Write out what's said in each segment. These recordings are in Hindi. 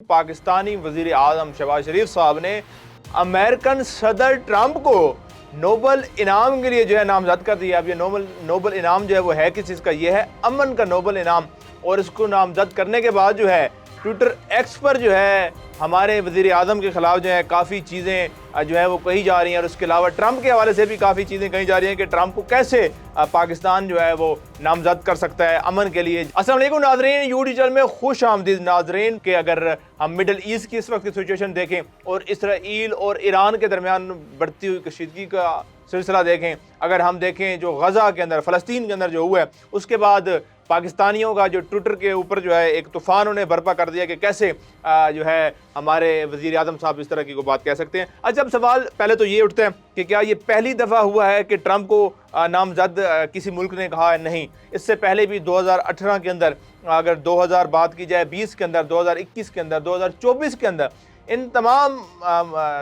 पाकिस्तानी वजीर आज़म शहबाज शरीफ साहब ने अमेरिकन सदर ट्रंप को नोबल इनाम के लिए जो है नामजद कर दिया। अब ये नोबल इनाम जो है वो है किस चीज़ का? ये है अमन का नोबल इनाम। और इसको नामजद करने के बाद जो है ट्विटर एक्स पर जो है हमारे वज़ीर आज़म के ख़िलाफ़ जो है काफ़ी चीज़ें जो है वो कही जा रही हैं। और उसके अलावा ट्रंप के हवाले से भी काफ़ी चीज़ें कही जा रही हैं कि ट्रंप को कैसे पाकिस्तान जो है वो नामजद कर सकता है अमन के लिए। अस्सलाम वालेकुम नाज़रीन, यू डिजिटल में खुश आमदीद नाज़रीन के अगर हम मिडल ईस्ट की इस वक्त की सिचुएशन देखें और इसराइल और ईरान के दरमियान बढ़ती हुई कशीदगी का सिलसिला देखें, अगर हम देखें जो गज़ा के अंदर फ़लस्तीन के अंदर जो हुआ है, उसके बाद पाकिस्तानियों का जो ट्विटर के ऊपर जो है एक तूफ़ान उन्हें बर्पा कर दिया कि कैसे जो है हमारे वज़ीर आज़म साहब इस तरह की कोई बात कह सकते हैं। अच्छा, अब सवाल पहले तो ये उठता है कि क्या ये पहली दफ़ा हुआ है कि ट्रंप को नामजद किसी मुल्क ने कहा है? नहीं, इससे पहले भी 2018 के अंदर, अगर 2000 बात की जाए 20 के अंदर, 2021 के अंदर, 2024 के अंदर, इन तमाम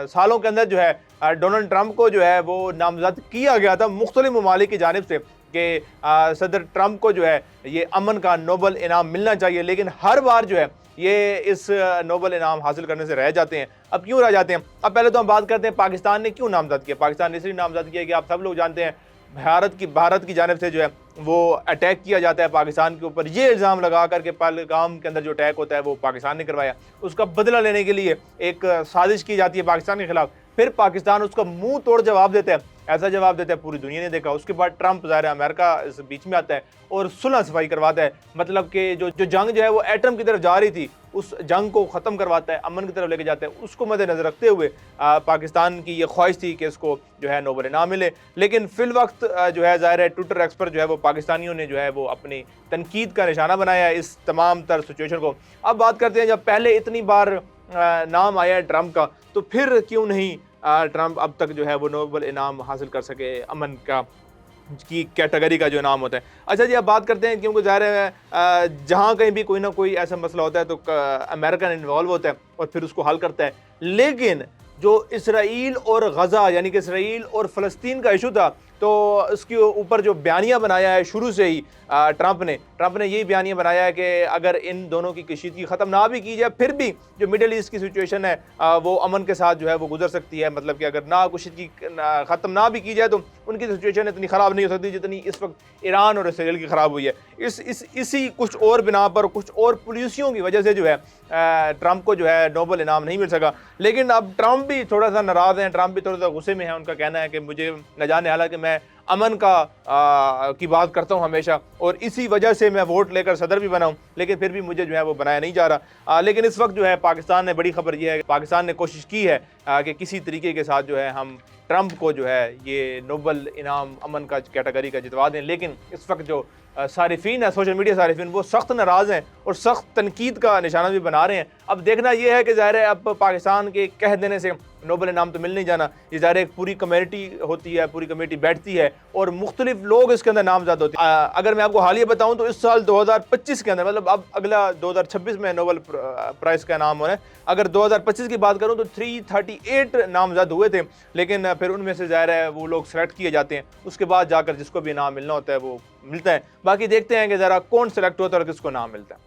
सालों के अंदर जो है डोनाल्ड ट्रंप को जो है वो नामजद किया गया था मुख्तलिफ ममालिक की जानिब से कि सदर ट्रंप को जो है ये अमन का नोबल इनाम मिलना चाहिए। लेकिन हर बार जो है ये इस नोबल इनाम हासिल करने से रह जाते हैं। अब क्यों रह जाते हैं? अब पहले तो हम बात करते हैं पाकिस्तान ने क्यों नामजद किया। पाकिस्तान ने इसलिए नामजद किया कि आप सब लोग जानते हैं भारत की जानिब से जो है वो अटैक किया जाता है पाकिस्तान के ऊपर। ये इल्ज़ाम लगा कर के पहलगाम के अंदर जो अटैक होता है वो पाकिस्तान ने करवाया। उसका बदला लेने के लिए एक साजिश की जाती है पाकिस्तान के खिलाफ। फिर पाकिस्तान उसका मुंह तोड़ जवाब देता है। ऐसा जवाब देता है पूरी दुनिया ने देखा। उसके बाद ट्रंप ज़ाहिर अमेरिका इस बीच में आता है और सुलह सफाई करवाता है। मतलब कि जो जंग जो है वो एटम की तरफ जा रही थी, उस जंग को ख़त्म करवाता है, अमन की तरफ लेके जाता है। उसको मद्देनज़र रखते हुए पाकिस्तान की ये ख्वाहिश थी कि इसको जो है नोबल इनाम मिले। लेकिन फिल वक्त जो है ज़ाहिर है ट्विटर एक्स पर जो है वो पाकिस्तानियों ने जो है वो अपनी तनकीद का निशाना बनाया इस तमाम तर सिचुएशन को। अब बात करते हैं, जब पहले इतनी बार नाम आया है ट्रंप का, तो फिर क्यों नहीं ट्रंप अब तक जो है वो नोबल इनाम हासिल कर सके अमन का की कैटेगरी का जो नाम होता है। अच्छा जी, अब बात करते हैं, क्योंकि ज़ाहिर है जहाँ कहीं भी कोई ना कोई ऐसा मसला होता है तो अमेरिकन इन्वॉल्व होता है और फिर उसको हल करता है। लेकिन जो इसराइल और गज़ा यानी कि इसराइल और फ़लस्तीन का इशू था, तो उसके ऊपर जो बयानिया बनाया है शुरू से ही ट्रंप ने यही बयानिया बनाया है कि अगर इन दोनों की कशीदगी ख़त्म ना भी की जाए, फिर भी जो मिडल ईस्ट की सिचुएशन है वो अमन के साथ जो है वो गुजर सकती है। मतलब कि अगर ना कशीदगी ख़त्म ना भी की जाए तो उनकी सिचुएशन इतनी ख़राब नहीं हो सकती जितनी इस वक्त ईरान और इसराइल की ख़राब हुई है। इसी कुछ और बिना पर, कुछ और पॉलिसियों की वजह से जो है ट्रंप को जो है नोबल इनाम नहीं मिल सका। लेकिन अब ट्रंप भी थोड़ा सा नाराज़ हैं, ट्रंप भी थोड़ा सा गुस्से में है। उनका कहना है कि मुझे न जाने, हालांकि मैं अमन की बात करता हूं हमेशा और इसी वजह से मैं वोट लेकर सदर भी बना हूं, लेकिन फिर भी मुझे जो है वो बनाया नहीं जा रहा। लेकिन इस वक्त जो है पाकिस्तान ने, बड़ी खबर ये है कि पाकिस्तान ने कोशिश की है कि किसी तरीके के साथ जो है हम ट्रंप को जो है ये नोबल इनाम अमन का कैटेगरी का जितवा दें। लेकिन इस वक्त जो सारिफीन है, सोशल मीडिया सारिफीन, वो सख्त नाराज़ हैं और सख्त तनकीद का निशाना भी बना रहे हैं। अब देखना यह है कि ज़ाहिर है अब पाकिस्तान के कह देने से नोबल इनाम तो मिल नहीं जाना। ये ज़ाहिर एक पूरी कमेटी होती है, पूरी कमेटी बैठती है और मुख्तलिफ लोग इसके अंदर नामजद होते हैं। अगर मैं आपको हालिया बताऊं तो इस साल 2025 के अंदर, मतलब अब अगला 2026 में नोबल प्राइज़ का नाम होना है। अगर 2025 की बात करूं तो 338 नामजद हुए थे, लेकिन फिर उनमें से ज़ाहिर है वो लोग सेलेक्ट किए जाते हैं। उसके बाद जाकर जिसको भी इनाम मिलना होता है वो मिलता है। बाकी देखते हैं कि ज़रा कौन सेलेक्ट होता है और किसको नाम मिलता है।